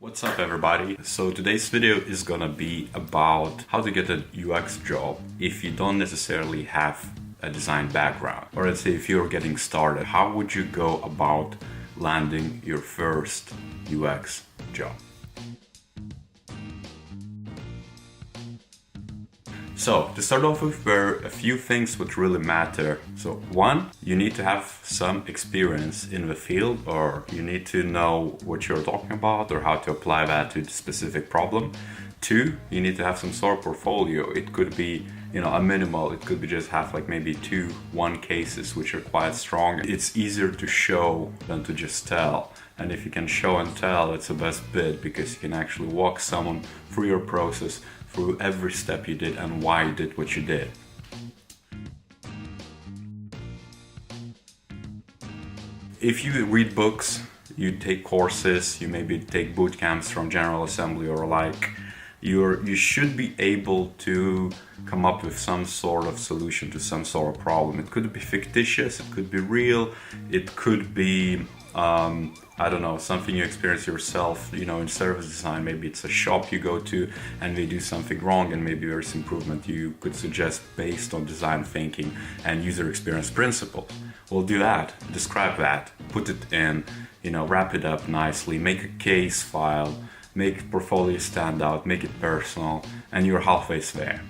What's up everybody? So today's video is gonna be about how to get a UX job if you don't necessarily have a design background. Or let's say if you're getting started, how would you go about landing your first UX job? So to start off with, there are a few things which really matter. So one, you need to have some experience in the field, or you need to know what you're talking about or how to apply that to the specific problem. Two, you need to have some sort of portfolio. It could be, a minimal, it could be just have like maybe 2-1 cases which are quite strong. It's easier to show than to just tell. And if you can show and tell, it's the best bit, because you can actually walk someone through your process, through every step you did and why you did what you did. If you read books, you take courses, you maybe take boot camps from General Assembly or like, you should be able to come up with some sort of solution to some sort of problem. It could be fictitious, it could be real, it could be I don't know, something you experience yourself, in service design. Maybe it's a shop you go to and they do something wrong, and maybe there's improvement you could suggest based on design thinking and user experience principles. We'll do that, describe that, put it in, wrap it up nicely, make a case file, make portfolio stand out, make it personal, and you're halfway there.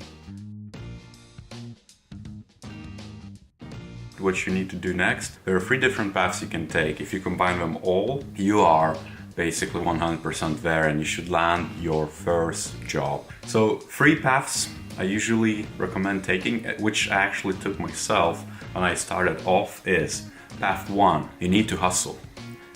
What you need to do next, there are 3 different paths you can take. If you combine them all, you are basically 100% there and you should land your first job. So 3 paths I usually recommend taking, which I actually took myself when I started off, is path 1, you need to hustle.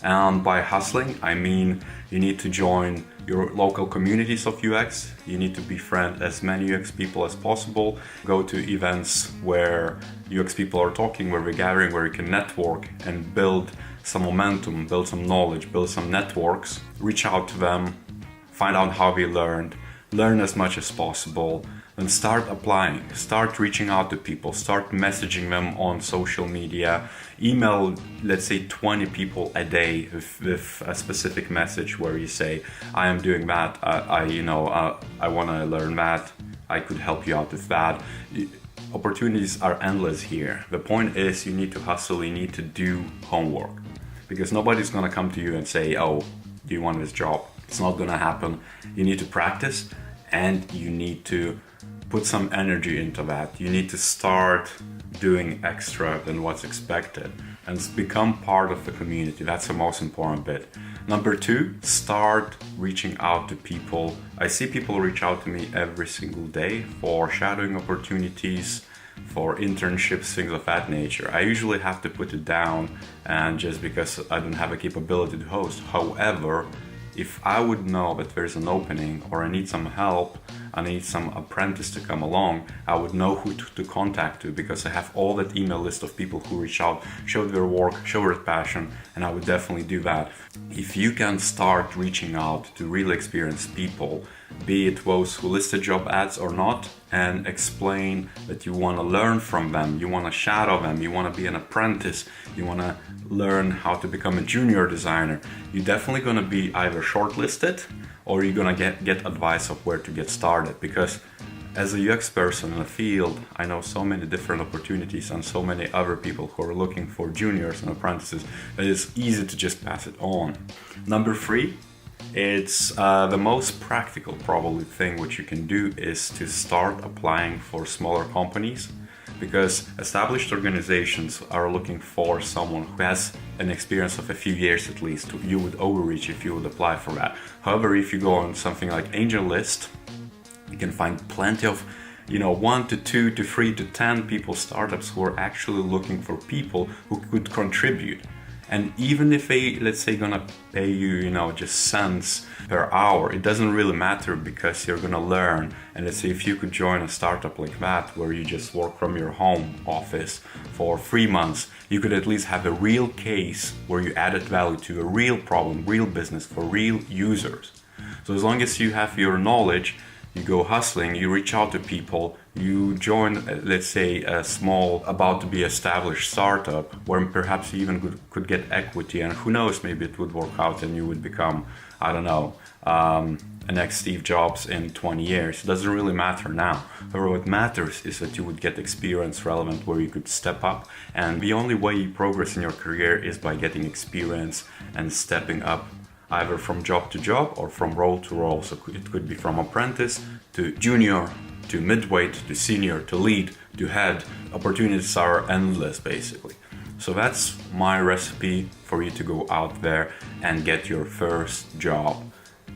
And by hustling, I mean you need to join your local communities of UX, you need to befriend as many UX people as possible, go to events where UX people are talking, where we're gathering, where you can network and build some momentum, build some knowledge, build some networks, reach out to them, find out how we learn as much as possible, and start applying, start reaching out to people, start messaging them on social media, email, let's say 20 people a day with a specific message where you say, I am doing that, I want to learn that, I could help you out with that. Opportunities are endless here. The point is you need to hustle, you need to do homework, because nobody's going to come to you and say, oh, do you want this job? It's not going to happen. You need to practice and you need to put some energy into that. You need to start doing extra than what's expected and become part of the community. That's the most important bit. Number 2, start reaching out to people. I see people reach out to me every single day for shadowing opportunities, for internships, things of that nature. I usually have to put it down, and just because I don't have a capability to host. However, if I would know that there's an opening or I need some help, I need some apprentice to come along, I would know who to contact to, because I have all that email list of people who reach out, show their work, show their passion, and I would definitely do that. If you can start reaching out to really experienced people, be it those who listed job ads or not, and explain that you want to learn from them, you want to shadow them, you want to be an apprentice, you want to learn how to become a junior designer, you're definitely going to be either shortlisted or you're going to get advice of where to get started. Because as a UX person in the field, I know so many different opportunities and so many other people who are looking for juniors and apprentices that it's easy to just pass it on. Number 3, it's the most practical probably thing which you can do is to start applying for smaller companies, because established organizations are looking for someone who has an experience of a few years at least. You would overreach if you would apply for that. However, if you go on something like AngelList, you can find plenty of 1 to 2 to 3 to 10 people, startups who are actually looking for people who could contribute. And even if they, let's say, gonna pay you, just cents per hour, it doesn't really matter, because you're gonna learn. And let's say if you could join a startup like that, where you just work from your home office for 3 months, you could at least have a real case where you added value to a real problem, real business for real users. So as long as you have your knowledge, you go hustling, you reach out to people, you join, let's say, a small, about to be established startup where perhaps you even could get equity, and who knows, maybe it would work out and you would become, I don't know, a next Steve Jobs in 20 years. It doesn't really matter now. However, what matters is that you would get experience relevant where you could step up, and the only way you progress in your career is by getting experience and stepping up either from job to job or from role to role. So it could be from apprentice to junior to midweight to senior to lead to head. Opportunities are endless basically. So that's my recipe for you to go out there and get your first job.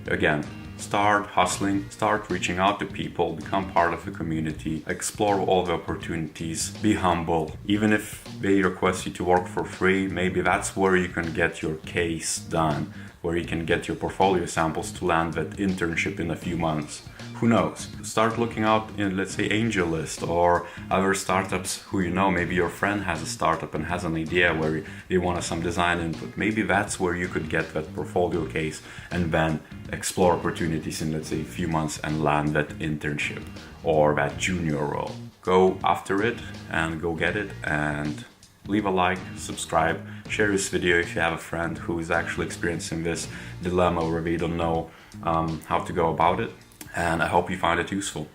Again, start hustling, start reaching out to people, become part of the community, explore all the opportunities, be humble. Even if they request you to work for free, maybe that's where you can get your case done, where you can get your portfolio samples to land that internship in a few months. Who knows? Start looking out in, let's say, AngelList or other startups who you know. Maybe your friend has a startup and has an idea where they want some design input. Maybe that's where you could get that portfolio case and then explore opportunities in, let's say, a few months and land that internship or that junior role. Go after it and go get it, and leave a like, subscribe, share this video if you have a friend who is actually experiencing this dilemma where they don't know how to go about it. And I hope you find it useful.